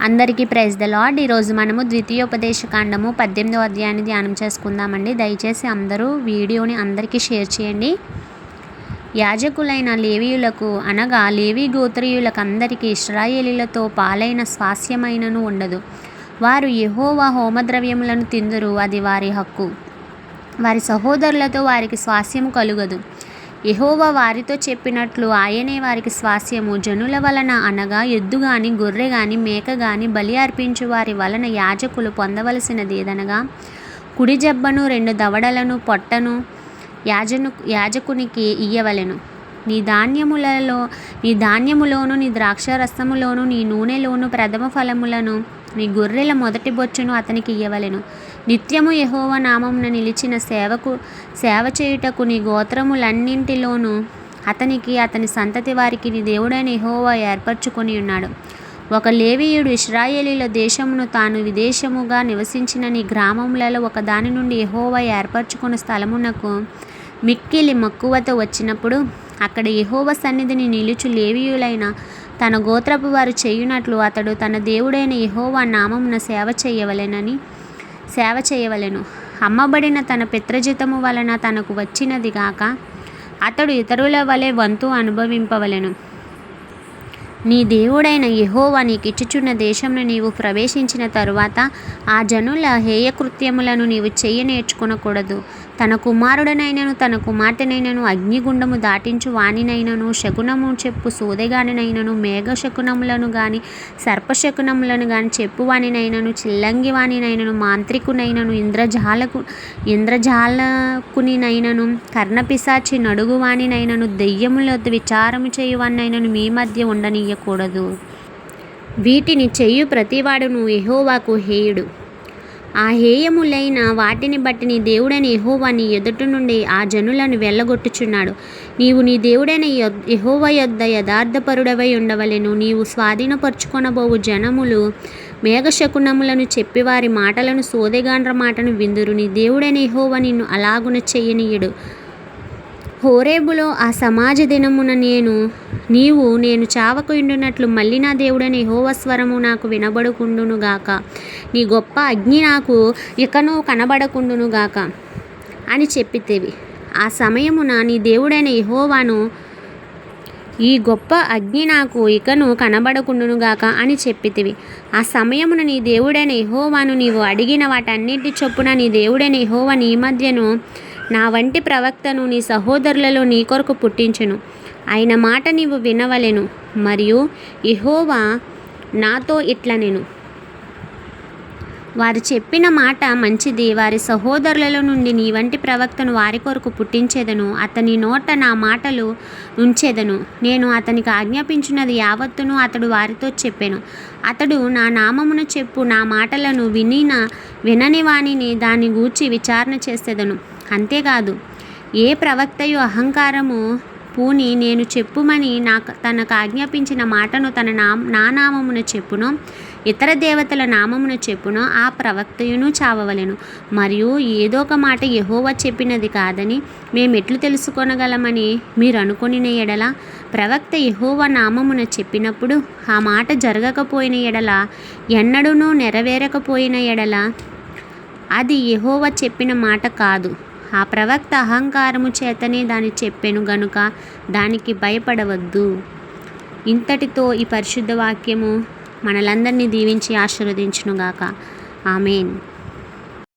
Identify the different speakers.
Speaker 1: అందరికీ praise the lord. ఈరోజు మనము ద్వితీయోపదేశ కాండము 18వ అధ్యాయాన్ని ధ్యానం చేసుకుందామండి. దయచేసి అందరూ వీడియోని అందరికీ షేర్ చేయండి. యాజకులైన లేవీయులకు అనగా లేవీ గోత్రీయులకు అందరికీ ఇశ్రాయేలీలతో పాలైన స్వాస్యమైనను ఉండదు. వారు యెహోవా హోమద్రవ్యములను తిందురు, అది వారి హక్కు. వారి సహోదరులతో వారికి స్వాస్యము కలుగదు. యెహోవా వారితో చెప్పినట్లు ఆయనే వారికి స్వాస్యము. జనుల వలన అనగా ఎద్దు గాని గొర్రె గాని మేక గాని బలి అర్పించు వారి వలన యాజకులు పొందవలసినది ఏదనగా కుడి జబ్బను 2 దవడలను పొట్టను యాజకునికి ఇయ్యవలెను. నీ ధాన్యములోను నీ ద్రాక్షరసములోను నీ నూనెలోను ప్రథమ ఫలములను నీ గొర్రెల మొదటి బొచ్చును అతనికి ఇయ్యవలెను. నిత్యము యెహోవా నామమున నిలిచిన సేవ చేయుటకు నీ గోత్రములన్నింటిలోనూ అతనికి అతని సంతతి వారికి నీ దేవుడైన యెహోవా ఏర్పరచుకొని ఉన్నాడు. ఒక లేవీయుడు ఇశ్రాయేలీల దేశమును తాను విదేశముగా నివసించిన నీ గ్రామములలో ఒక దాని నుండి యెహోవా ఏర్పరచుకున్న స్థలమునకు మిక్కిలి మక్కువతో వచ్చినప్పుడు అక్కడ యెహోవా సన్నిధిని నిలుచు లేవీయులైన తన గోత్రపు వారు చేయునట్లు అతడు తన దేవుడైన యెహోవా నామమున సేవ చేయవలెను. అమ్మబడిన తన పితృజితము వలన తనకు వచ్చినది గాక అతడు ఇతరుల వలె వంతు అనుభవింపవలెను. నీ దేవుడైన యెహోవా నీకిచ్చుచున్న దేశంను నీవు ప్రవేశించిన తరువాత ఆ జనుల హేయకృత్యములను నీవు చెయ్య నేర్చుకొనకూడదు. తన కుమారుడనైనను తన కుమార్తెనైనను అగ్నిగుండము దాటించు వానినైనను శకునము చెప్పు సోదెగానినైనను మేఘ శకునములను గాని సర్పశకునములను గాని చెప్పువానినైనను చిల్లంగి వానినైనను మాంత్రికునైనను ఇంద్రజాలకునినైనను కర్ణపిశాచి నడుగువానినైనను దెయ్యములతో విచారము చేయువానినైనను మీ మధ్య ఉండనీయకూడదు. వీటిని చెయ్యు ప్రతివాడును యెహోవాకు హేయుడు. ఆ హేయములైన వాటిని బట్టి నీ దేవుడైన యెహోవా నీ ఎదుట నుండి ఆ జనులను వెళ్ళగొట్టుచున్నాడు. నీవు నీ దేవుడైన యెహోవా యొద్ద యథార్థపరుడవై ఉండవలెను. నీవు స్వాధీనపరచుకొనబోవు జనములు మేఘశకునములను చెప్పి వారి మాటలను సోదెగాండ్ర మాటను విందురు. నీ దేవుడైన యెహోవా నిన్ను అలాగున చెయ్యనీయుడు. హోరేబులో ఆ సమాజ దినమున నేను చావకుండునట్లు మళ్ళీ నా దేవుడైన యెహోవా స్వరము నాకు వినబడుకుండునుగాక. నీ గొప్ప అగ్ని నాకు ఇకను కనబడకుండునుగాక అని చెప్పితివి. ఆ సమయమున నీ దేవుడైన యెహోవాను ఈ గొప్ప అగ్ని నాకు ఇకను కనబడకుండునుగాక అని చెప్పితివి. ఆ సమయమున నీ దేవుడైన యెహోవాను నీవు అడిగిన వాటన్నిటి చొప్పున నీ దేవుడైన యెహోవా నీ మధ్యను నా వంటి ప్రవక్తను నీ సహోదరులలో నీ కొరకు పుట్టించెను. ఆయన మాట నీవు వినవలెను. మరియు యెహోవా నాతో ఇట్లనెను, వారు చెప్పిన మాట మంచిది. వారి సహోదరులలో నుండి నీ వంటి ప్రవక్తను వారి కొరకు పుట్టించేదను. అతని నోట నా మాటలు ఉంచెదను. నేను అతనికి ఆజ్ఞాపించినది యావత్తును అతడు వారితో చెప్పెను. అతడు నా నామమున చెప్పు నా మాటలను వినని వానిని దాన్ని గూర్చి విచారణ చేసేదను. అంతేకాదు ఏ ప్రవక్తయు అహంకారము పూని నేను చెప్పుమని తనకు ఆజ్ఞాపించిన మాటను నా నామమున చెప్పునో ఇతర దేవతల నామమున చెప్పునో ఆ ప్రవక్తయును చావవలెను. మరియు ఏదో ఒక మాట యెహోవా చెప్పినది కాదని మేమెట్లు తెలుసుకొనగలమని మీరు అనుకొనిన ఎడల ప్రవక్త యెహోవా నామమున చెప్పినప్పుడు ఆ మాట జరగకపోయిన ఎడల ఎన్నడూనూ నెరవేరకపోయిన ఎడల అది యెహోవా చెప్పిన మాట కాదు. ఆ ప్రవక్త అహంకారము చేతనే దాన్ని చెప్పెను గనుక దానికి భయపడవద్దు. ఇంతటితో ఈ పరిశుద్ధ వాక్యము మనలందరినీ దీవించి ఆశీర్వదించునుగాక. ఆమేన్.